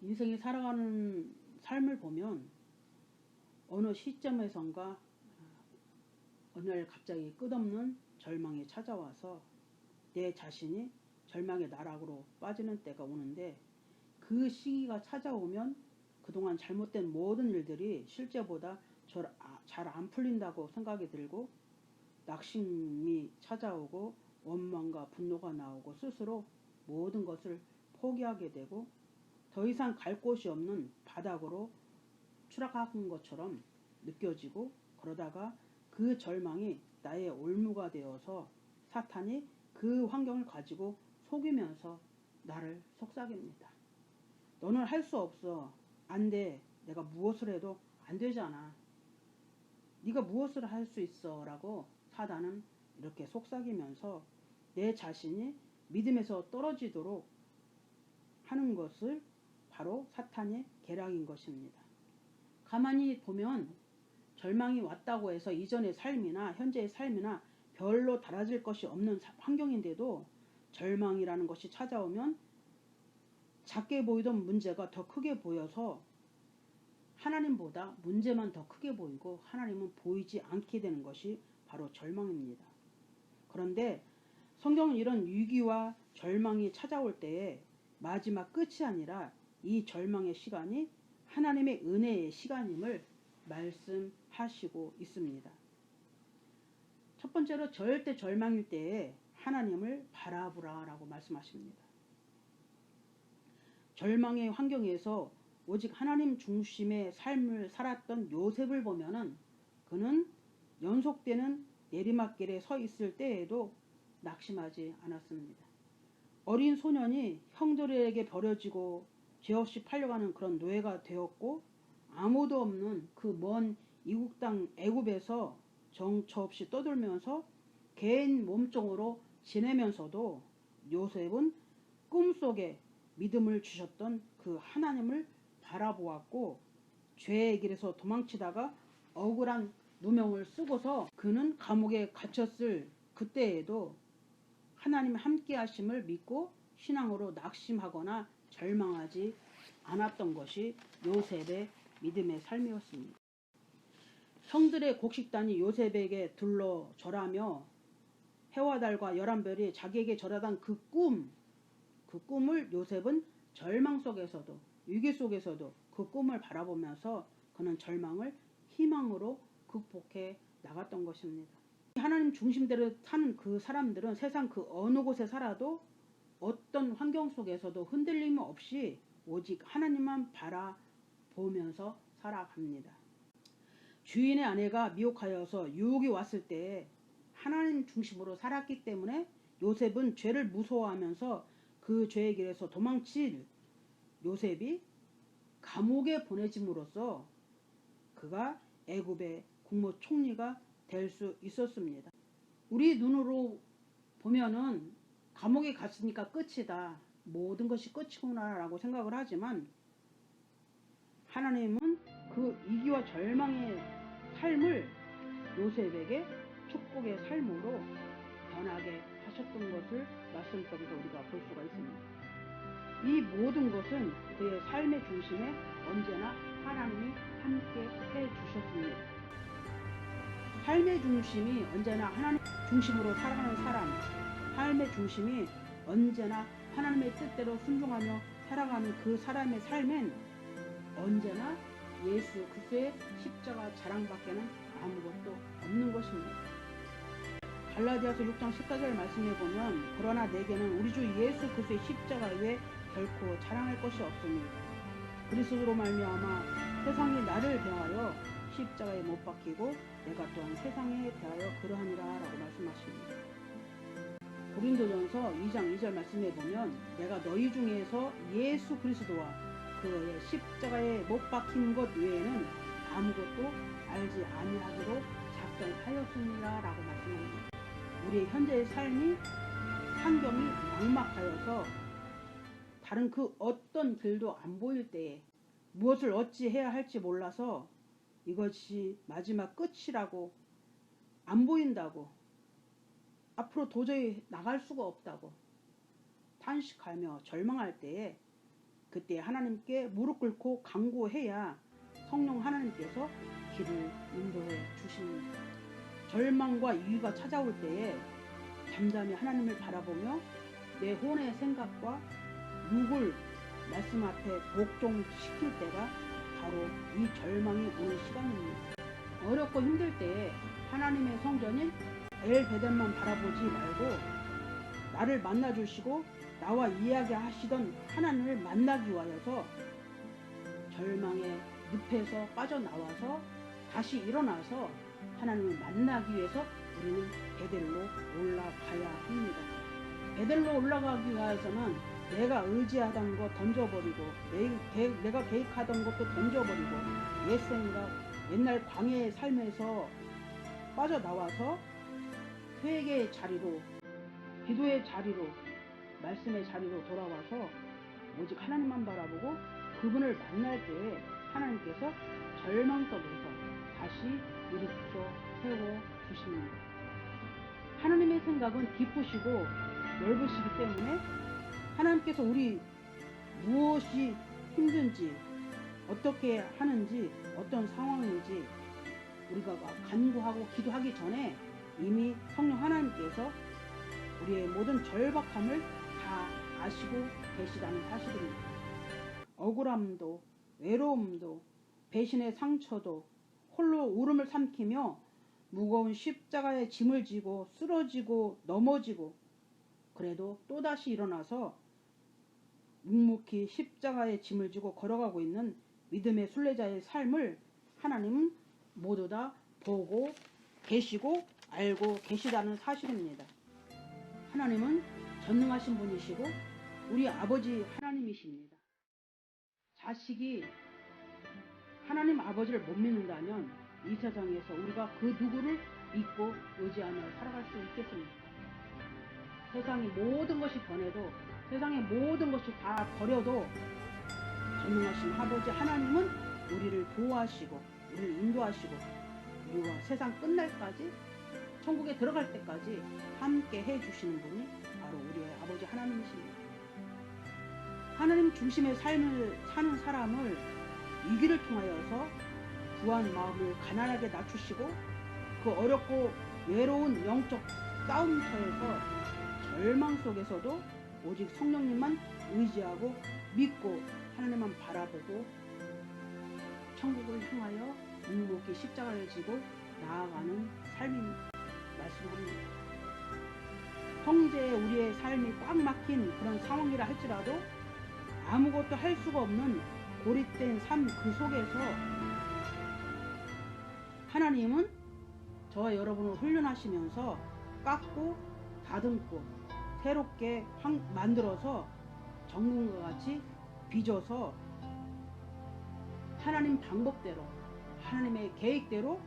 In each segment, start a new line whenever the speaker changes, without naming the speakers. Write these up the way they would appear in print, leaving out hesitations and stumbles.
인생이 살아가는 삶을 보면 어느 시점에선가 어느 날 갑자기 끝없는 절망이 찾아와서 내 자신이 절망의 나락으로 빠지는 때가 오는데, 그 시기가 찾아오면 그동안 잘못된 모든 일들이 실제보다 잘 안 풀린다고 생각이 들고 낙심이 찾아오고 원망과 분노가 나오고 스스로 모든 것을 포기하게 되고 더 이상 갈 곳이 없는 바닥으로 추락한 것처럼 느껴지고, 그러다가 그 절망이 나의 올무가 되어서 사탄이 그 환경을 가지고 속이면서 나를 속삭입니다. 너는 할 수 없어. 안 돼. 내가 무엇을 해도 안 되잖아. 네가 무엇을 할 수 있어 라고 사단은 이렇게 속삭이면서 내 자신이 믿음에서 떨어지도록 하는 것을 바로 사탄의 계략인 것입니다. 가만히 보면 절망이 왔다고 해서 이전의 삶이나 현재의 삶이나 별로 달라질 것이 없는 환경인데도 절망이라는 것이 찾아오면 작게 보이던 문제가 더 크게 보여서 하나님보다 문제만 더 크게 보이고 하나님은 보이지 않게 되는 것이 바로 절망입니다. 그런데 성경은 이런 위기와 절망이 찾아올 때에 마지막 끝이 아니라 이 절망의 시간이 하나님의 은혜의 시간임을 말씀하시고 있습니다. 첫 번째로 절대 절망일 때에 하나님을 바라보라 라고 말씀하십니다. 절망의 환경에서 오직 하나님 중심의 삶을 살았던 요셉을 보면은 그는 연속되는 내리막길에 서 있을 때에도 낙심하지 않았습니다. 어린 소년이 형들에게 버려지고 죄 없이 팔려가는 그런 노예가 되었고, 아무도 없는 그 먼 이국 땅 애굽에서 정처 없이 떠돌면서 개인 몸종으로 지내면서도 요셉은 꿈속에 믿음을 주셨던 그 하나님을 바라보았고, 죄의 길에서 도망치다가 억울한 누명을 쓰고서 그는 감옥에 갇혔을 그때에도 하나님 함께 하심을 믿고 신앙으로 낙심하거나 절망하지 않았던 것이 요셉의 믿음의 삶이었습니다. 형들의 곡식단이 요셉에게 둘러 절하며 해와 달과 11별이 자기에게 절하던 그 꿈을 요셉은 절망 속에서도 위기 속에서도 그 꿈을 바라보면서 그는 절망을 희망으로 극복해 나갔던 것입니다. 하나님 중심대로 사는 그 사람들은 세상 그 어느 곳에 살아도 어떤 환경 속에서도 흔들림 없이 오직 하나님만 바라보면서 살아갑니다. 주인의 아내가 미혹하여서 유혹이 왔을 때에 하나님 중심으로 살았기 때문에 요셉은 죄를 무서워하면서 그 죄의 길에서 도망칠 요셉이 감옥에 보내짐으로써 그가 애굽의 국무총리가 될 수 있었습니다. 우리 눈으로 보면은 감옥에 갔으니까 끝이다, 모든 것이 끝이구나 라고 생각을 하지만 하나님은 그 위기와 절망의 삶을 요셉에게 축복의 삶으로 변하게 하셨던 것을 말씀 속에서 우리가 볼 수가 있습니다. 이 모든 것은 그의 삶의 중심에 언제나 하나님이 함께 해주셨습니다. 삶의 중심이 언제나 하나님 중심으로 살아가는 사람, 삶의 중심이 언제나 하나님의 뜻대로 순종하며 살아가는 그 사람의 삶엔 언제나 예수 그리스도의 십자가 자랑밖에는 아무것도 없는 것입니다. 갈라디아서 6장 14절 말씀해 보면 그러나 내게는 우리 주 예수 그리스도의 십자가 외에 결코 자랑할 것이 없으니 그리스도로 말미암아 세상이 나를 대하여 십자가에 못 박히고 내가 또한 세상에 대하여 그러하니라 라고 말씀하십니다. 고린도전서 2장 2절 말씀해 보면 내가 너희 중에서 예수 그리스도와 그의 십자가에 못 박힌 것 외에는 아무것도 알지 아니하기로 작정하였습니다 라고 말씀합니다. 우리의 현재의 삶이 환경이 막막하여서 다른 그 어떤 길도 안 보일 때에 무엇을 어찌해야 할지 몰라서 이것이 마지막 끝이라고 안 보인다고 앞으로 도저히 나갈 수가 없다고 탄식하며 절망할 때에 그때 하나님께 무릎 꿇고 간구해야 성령 하나님께서 길을 인도해 주십니다. 절망과 이유가 찾아올 때에 잠잠히 하나님을 바라보며 내 혼의 생각과 육을 말씀 앞에 복종시킬 때가 바로 이 절망이 오는 시간입니다. 어렵고 힘들 때에 하나님의 성전인 엘베델만 바라보지 말고 나를 만나주시고 나와 이야기하시던 하나님을 만나기 위하여서 절망의 늪에서 빠져나와서 다시 일어나서 하나님을 만나기 위해서 우리는 베델로 올라가야 합니다. 베델로 올라가기 위해서는 내가 의지하던 것 던져버리고 내가 계획하던 것도 던져버리고 옛 생각, 옛날 광야의 삶에서 빠져나와서 회개의 자리로, 기도의 자리로, 말씀의 자리로 돌아와서 오직 하나님만 바라보고 그분을 만날 때에 하나님께서 절망 속에서 다시 일으켜 세워 주십니다. 하나님의 생각은 깊으시고 넓으시기 때문에 하나님께서 우리 무엇이 힘든지, 어떻게 하는지, 어떤 상황인지 우리가 간구하고 기도하기 전에 이미 성령 하나님께서 우리의 모든 절박함을 다 아시고 계시다는 사실입니다. 억울함도, 외로움도, 배신의 상처도, 홀로 울음을 삼키며 무거운 십자가의 짐을 지고 쓰러지고 넘어지고 그래도 또다시 일어나서 묵묵히 십자가의 짐을 지고 걸어가고 있는 믿음의 순례자의 삶을 하나님은 모두 다 보고 계시고 알고 계시다는 사실입니다. 하나님은 전능하신 분이시고 우리 아버지 하나님이십니다. 자식이 하나님 아버지를 못 믿는다면 이 세상에서 우리가 그 누구를 믿고 의지하며 살아갈 수 있겠습니까? 세상의 모든 것이 변해도, 세상의 모든 것이 다 버려도 전능하신 아버지 하나님은 우리를 보호하시고 우리를 인도하시고 우리와 세상 끝날까지, 천국에 들어갈 때까지 함께 해주시는 분이 바로 우리의 아버지 하나님이십니다. 하나님 중심의 삶을 사는 사람을 이 길을 통하여서 구한 마음을 가난하게 낮추시고 그 어렵고 외로운 영적 싸움터에서 절망 속에서도 오직 성령님만 의지하고 믿고 하나님만 바라보고 천국을 향하여 묵묵히 십자가를 지고 나아가는 삶이 말씀합니다. 형제의 우리의 삶이 꽉 막힌 그런 상황이라 할지라도 아무것도 할 수가 없는 고립된 삶 그 속에서 하나님은 저와 여러분을 훈련하시면서 깎고 다듬고 새롭게 만들어서 정금과 같이 빚어서 하나님 방법대로, 하나님의 계획대로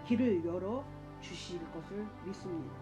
길을 열어 주실 것을 믿습니다.